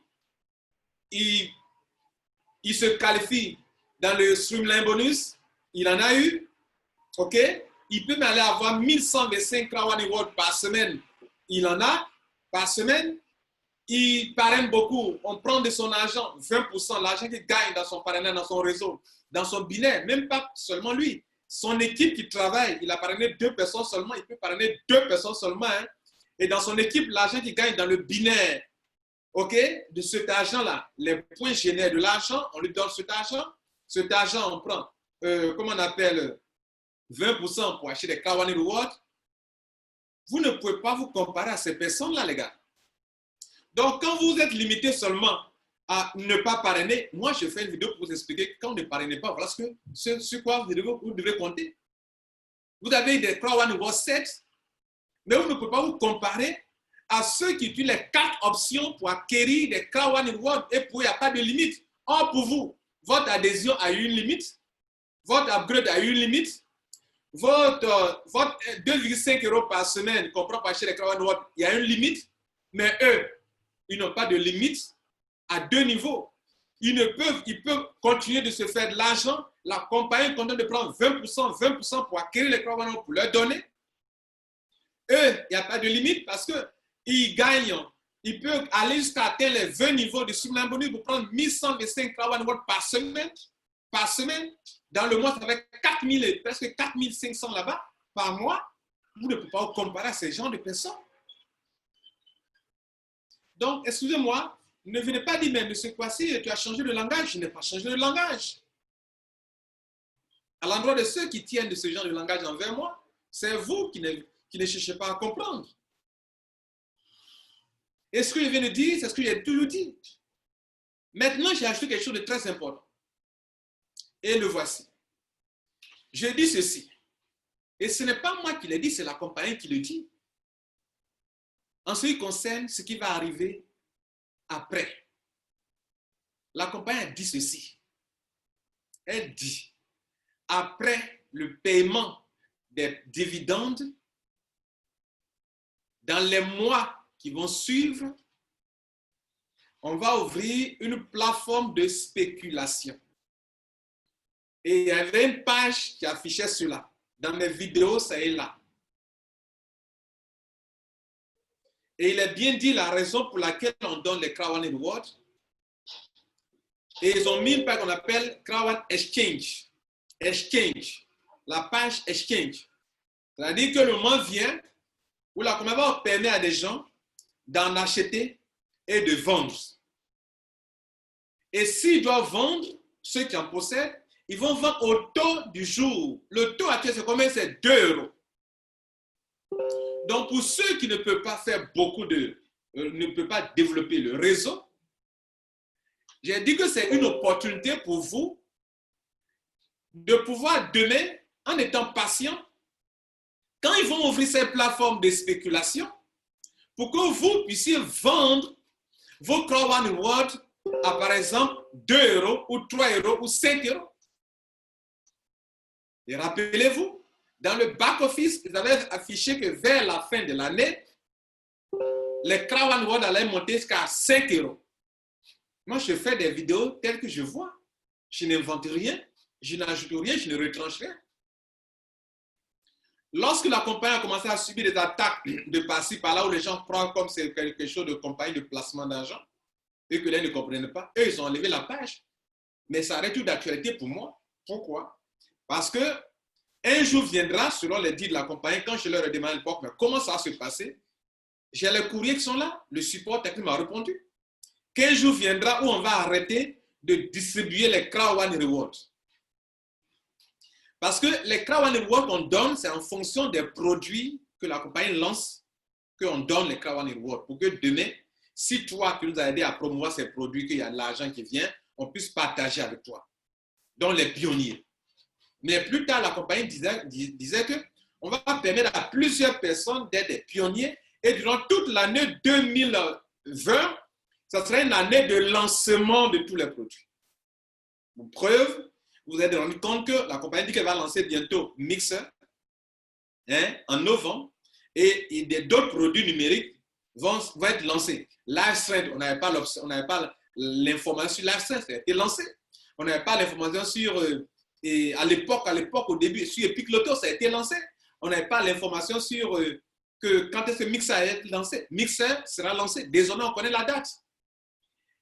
Speaker 1: se qualifie dans le Streamline Bonus, il en a eu, ok? Il peut aller avoir 1125 Crown Reward par semaine, il en a par semaine. Il parraine beaucoup, on prend de son argent, 20%, l'argent qu'il gagne dans son parrainage, dans son réseau, dans son binaire, même pas seulement lui. Son équipe qui travaille, il a parrainé 2 personnes seulement, il peut parrainer 2 personnes seulement. Hein. Et dans son équipe, l'argent qu'il gagne dans le binaire, ok, de cet argent-là, les points génèrent de l'argent, on lui donne cet argent, on prend, comment on appelle, 20% pour acheter des Crown Reward. Vous ne pouvez pas vous comparer à ces personnes-là, les gars. Donc, quand vous êtes limité seulement à ne pas parrainer, moi, je fais une vidéo pour vous expliquer que quand on ne parraine pas, voilà sur quoi vous devez compter. Vous avez des Crown Reward 7, mais vous ne pouvez pas vous comparer à ceux qui utilisent les 4 options pour acquérir des Crown Reward et pour il n'y a pas de limite. Or, pour vous, votre adhésion a eu une limite, votre upgrade a eu une limite, votre 2,5 € par semaine qu'on prend pour acheter des Crown Reward, il y a une limite, mais eux, ils n'ont pas de limite à 2 niveaux. Ils peuvent continuer de se faire de l'argent. La compagnie continue de prendre 20% pour acquérir les Crown Reward pour leur donner. Eux, il n'y a pas de limite parce qu'ils gagnent. Ils peuvent aller jusqu'à atteindre les 20 niveaux de Streamline Bonus pour prendre 1125 Crown Reward par semaine. Par semaine. Dans le mois, ça fait 4000, presque 4500 là-bas par mois. Vous ne pouvez pas vous comparer à ces gens de personnes. Donc, excusez-moi, ne venez pas dire, mais M. Kwasi, tu as changé de langage. Je n'ai pas changé de langage. À l'endroit de ceux qui tiennent de ce genre de langage envers moi, c'est vous qui ne cherchez pas à comprendre. Et ce que je viens de dire, c'est ce que j'ai toujours dit. Maintenant, j'ai ajouté quelque chose de très important. Et le voici. Je dis ceci. Et ce n'est pas moi qui l'ai dit, c'est la compagnie qui le dit. En ce qui concerne ce qui va arriver après, la compagnie a dit ceci. Elle dit, après le paiement des dividendes, dans les mois qui vont suivre, on va ouvrir une plateforme de spéculation. Et il y avait une page qui affichait cela. Dans mes vidéos, ça est là. Et il est bien dit la raison pour laquelle on donne les Krawan Rewards. Et ils ont mis une page qu'on appelle Krawan Exchange. Exchange. La page Exchange. C'est-à-dire que le moment vient où la compagnie permet à des gens d'en acheter et de vendre. Et s'ils doivent vendre, ceux qui en possèdent, ils vont vendre au taux du jour. Le taux actuel, c'est combien? C'est 2 €. Donc, pour ceux qui ne peuvent pas faire beaucoup ne peuvent pas développer le réseau, j'ai dit que c'est une opportunité pour vous de pouvoir demain, en étant patient, quand ils vont ouvrir ces plateformes de spéculation, pour que vous puissiez vendre vos Krawan Rewards à, par exemple, 2 € ou 3 € ou 5 €. Et rappelez-vous, dans le back-office, ils avaient affiché que vers la fin de l'année, les Krawan Rewards allaient monter jusqu'à 5 €. Moi, je fais des vidéos telles que je vois. Je n'invente rien, je n'ajoute rien, je ne retranche rien. Lorsque la compagnie a commencé à subir des attaques de par-ci, par-là, où les gens croient comme c'est quelque chose de compagnie de placement d'argent, et que les ne comprennent pas, eux, ils ont enlevé la page. Mais ça reste tout d'actualité pour moi. Pourquoi? Parce que un jour viendra, selon les dits de la compagnie, quand je leur ai demandé à l'époque, mais comment ça va se passer? J'ai les courriers qui sont là, le support technique m'a répondu. Qu'un jour viendra où on va arrêter de distribuer les Krawan Rewards. Parce que les Krawan Rewards qu'on donne, c'est en fonction des produits que la compagnie lance, qu'on donne les Krawan Rewards. Pour que demain, si toi, tu nous as aidé à promouvoir ces produits, qu'il y a de l'argent qui vient, on puisse partager avec toi. Donc, les pionniers. Mais plus tard, la compagnie disait qu'on va permettre à plusieurs personnes d'être des pionniers. Et durant toute l'année 2020, ça sera une année de lancement de tous les produits. Pour preuve, vous vous êtes rendu compte que la compagnie dit qu'elle va lancer bientôt Mixer en novembre et d'autres produits numériques vont être lancés. LiveStrength, on n'avait pas l'information sur LiveStrength, ça a été lancé. On n'avait pas l'information sur, à l'époque, au début, sur Epic Loto, ça a été lancé. On n'avait pas l'information sur que quand est-ce que Mixer a été lancé. Mixer sera lancé. Désormais, on connaît la date.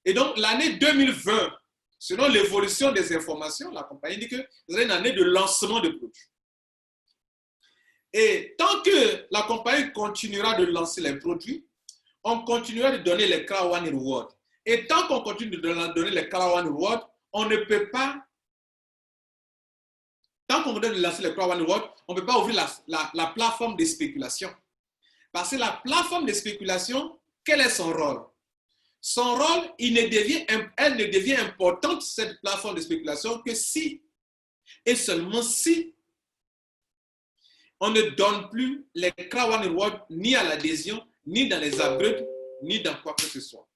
Speaker 1: Et donc, l'année 2020, selon l'évolution des informations, la compagnie dit que ce sera une année de lancement de produits. Et tant que la compagnie continuera de lancer les produits, on continuera de donner les Krawan Rewards. Et tant qu'on continue de donner les Krawan Rewards, on ne peut pas, tant qu'on continue de lancer les Krawan Rewards, on ne peut pas ouvrir la plateforme de spéculation. Parce que la plateforme de spéculation, quel est son rôle? Son rôle, elle ne devient importante, cette plateforme de spéculation, que si, et seulement si, on ne donne plus les Krawan Rewards ni à l'adhésion, ni dans les upgrades, ni dans quoi que ce soit.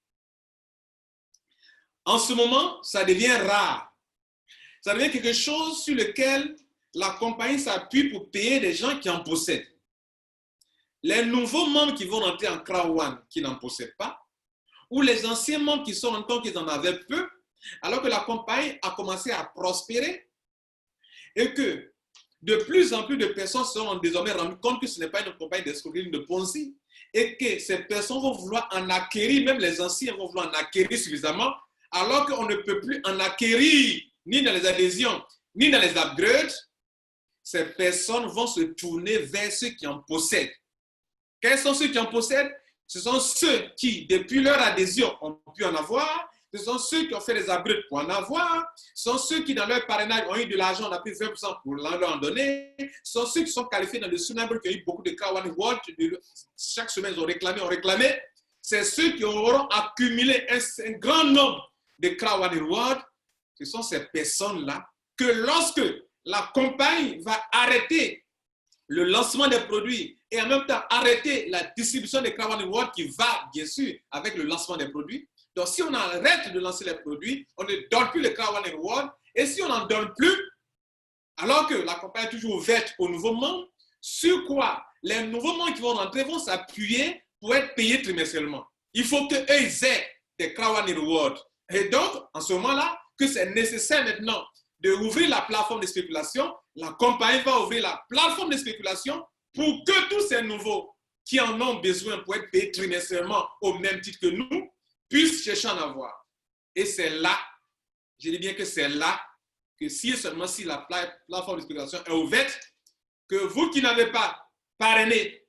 Speaker 1: En ce moment, ça devient rare. Ça devient quelque chose sur lequel la compagnie s'appuie pour payer des gens qui en possèdent. Les nouveaux membres qui vont rentrer en Krawan qui n'en possèdent pas, ou les anciens membres qui sont rendus compte qu'ils en avaient peu, alors que la compagnie a commencé à prospérer et que de plus en plus de personnes se sont désormais rendues compte que ce n'est pas une compagnie d'escroquerie de Ponzi et que ces personnes vont vouloir en acquérir, même les anciens vont vouloir en acquérir suffisamment, alors qu'on ne peut plus en acquérir ni dans les adhésions, ni dans les upgrades. Ces personnes vont se tourner vers ceux qui en possèdent. Quels sont ceux qui en possèdent? Ce sont ceux qui, depuis leur adhésion, ont pu en avoir. Ce sont ceux qui ont fait des upgrades pour en avoir. Ce sont ceux qui, dans leur parrainage, ont eu de l'argent, on a pris 20% pour leur en donner. Ce sont ceux qui sont qualifiés dans le sous-number, qui ont eu beaucoup de Krawan Rewards. Chaque semaine, ils ont réclamé. C'est ceux qui auront accumulé un grand nombre de Krawan Rewards. Ce sont ces personnes-là que lorsque la compagnie va arrêter le lancement des produits et en même temps arrêter la distribution des Crown Reward qui va, bien sûr, avec le lancement des produits. Donc, si on arrête de lancer les produits, on ne donne plus les Crown Reward. Et si on n'en donne plus, alors que la compagnie est toujours ouverte aux nouveaux membres, sur quoi les nouveaux membres qui vont rentrer vont s'appuyer pour être payés trimestriellement. Il faut qu'eux aient des Crown Reward. Et donc, en ce moment-là, que c'est nécessaire maintenant de ouvrir la plateforme de spéculation, la compagnie va ouvrir la plateforme de spéculation pour que tous ces nouveaux qui en ont besoin pour être payés trimestriellement au même titre que nous, puissent chercher à en avoir. Et c'est là, je dis bien que c'est là, que si et seulement si la plateforme de spéculation est ouverte, que vous qui n'avez pas parrainé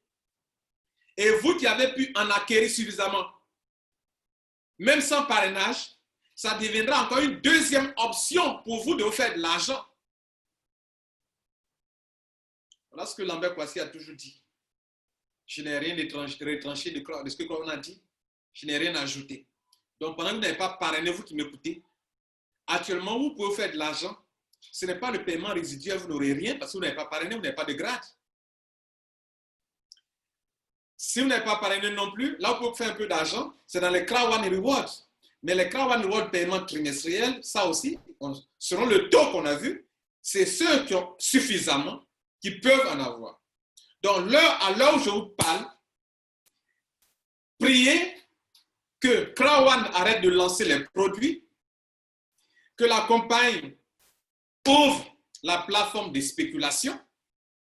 Speaker 1: et vous qui avez pu en acquérir suffisamment, même sans parrainage, ça deviendra encore une deuxième option pour vous de vous faire de l'argent. Voilà ce que Lambert Kouassi a toujours dit. Je n'ai rien retranché de ce que Crown a dit. Je n'ai rien ajouté. Donc, pendant que vous n'avez pas parrainé, vous qui m'écoutez, actuellement, vous pouvez faire de l'argent. Ce n'est pas le paiement résiduel, vous n'aurez rien parce que vous n'avez pas parrainé, vous n'avez pas de grade. Si vous n'avez pas parrainé non plus, là, vous pouvez faire un peu d'argent. C'est dans les Crown Rewards. Mais les Crown Rewards paiement trimestriel, ça aussi, selon le taux qu'on a vu, c'est ceux qui ont suffisamment qui peuvent en avoir. Donc, à l'heure où je vous parle, priez que Crown arrête de lancer les produits, que la compagnie ouvre la plateforme de spéculation,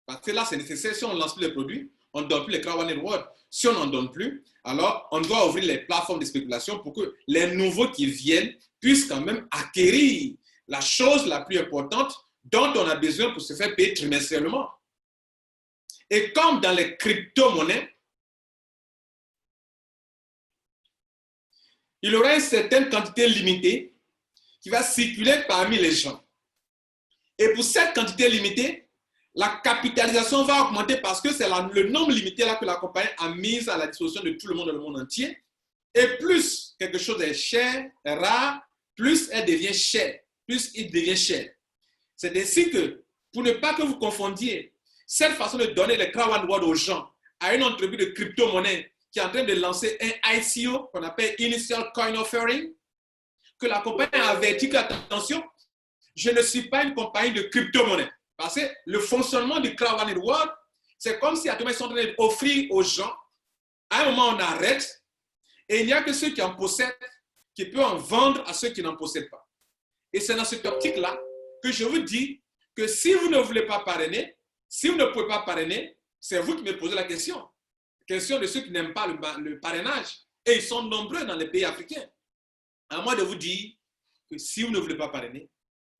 Speaker 1: parce que là, c'est nécessaire. Si on ne lance plus les produits, on ne donne plus les Crown Rewards. Si on n'en donne plus, alors on doit ouvrir les plateformes de spéculation pour que les nouveaux qui viennent puissent quand même acquérir la chose la plus importante dont on a besoin pour se faire payer trimestriellement. Et comme dans les crypto-monnaies, il y aura une certaine quantité limitée qui va circuler parmi les gens. Et pour cette quantité limitée, la capitalisation va augmenter parce que c'est le nombre limité là que la compagnie a mis à la disposition de tout le monde dans le monde entier. Et plus quelque chose est cher, rare, plus elle devient chère, plus il devient cher. C'est ainsi que, pour ne pas que vous confondiez cette façon de donner les Crown Rewards aux gens à une entreprise de crypto-monnaie qui est en train de lancer un ICO qu'on appelle Initial Coin Offering, que la compagnie a averti que, attention, je ne suis pas une compagnie de crypto-monnaie. Parce que le fonctionnement du Crown Reward, c'est comme si à tout moment ils sont en train d'offrir aux gens. À un moment, on arrête et il n'y a que ceux qui en possèdent qui peuvent en vendre à ceux qui n'en possèdent pas. Et c'est dans cette optique-là que je vous dis que si vous ne voulez pas parrainer, si vous ne pouvez pas parrainer, c'est vous qui me posez la question. Question de ceux qui n'aiment pas le parrainage. Et ils sont nombreux dans les pays africains. À moi de vous dire que si vous ne voulez pas parrainer,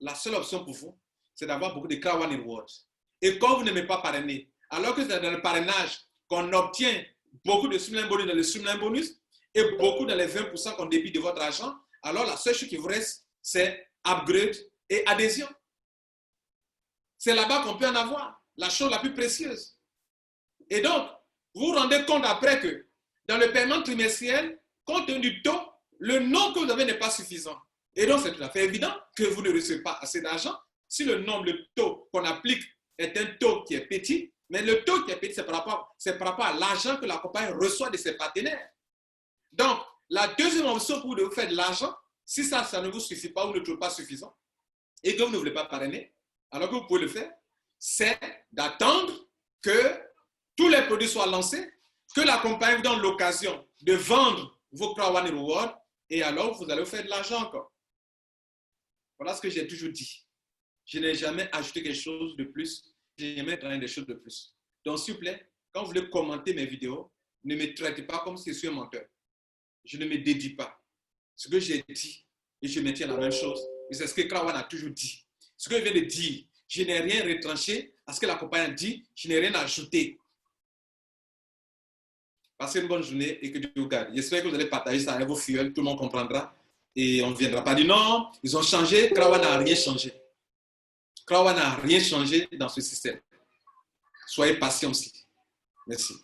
Speaker 1: la seule option pour vous, c'est d'avoir beaucoup de Crown Rewards. Et quand vous n'aimez pas parrainer, alors que c'est dans le parrainage qu'on obtient beaucoup de streamline bonus dans le streamline bonus et beaucoup dans les 20% qu'on débite de votre argent, alors la seule chose qui vous reste, c'est upgrade et adhésion. C'est là-bas qu'on peut en avoir, la chose la plus précieuse. Et donc, vous vous rendez compte après que dans le paiement trimestriel, compte tenu du taux, le nom que vous avez n'est pas suffisant. Et donc, c'est tout à fait évident que vous ne recevez pas assez d'argent. Si le nombre de taux qu'on applique est un taux qui est petit, mais le taux qui est petit, c'est par rapport à l'argent que la compagnie reçoit de ses partenaires. Donc, la deuxième option pour vous faire de l'argent, si ça ne vous suffit pas ou ne trouve pas suffisant, et que vous ne voulez pas parrainer, alors que vous pouvez le faire, c'est d'attendre que tous les produits soient lancés, que la compagnie vous donne l'occasion de vendre vos Crown Rewards, et alors vous allez vous faire de l'argent encore. Voilà ce que j'ai toujours dit. Je n'ai jamais ajouté quelque chose de plus. Je n'ai jamais donné des choses de plus. Donc, s'il vous plaît, quand vous voulez commenter mes vidéos, ne me traitez pas comme si je suis un menteur. Je ne me dédie pas. Ce que j'ai dit, et je maintiens la même chose. Et c'est ce que Crown a toujours dit. Ce que je viens de dire, je n'ai rien retranché à ce que la compagnie a dit. Je n'ai rien ajouté. Passez une bonne journée et que Dieu vous garde. J'espère que vous allez partager ça avec vos filles. Tout le monde comprendra. Et on ne viendra pas dire non, ils ont changé. Crown n'a rien changé. Crown n'a rien changé dans ce système. Soyez patients aussi. Merci.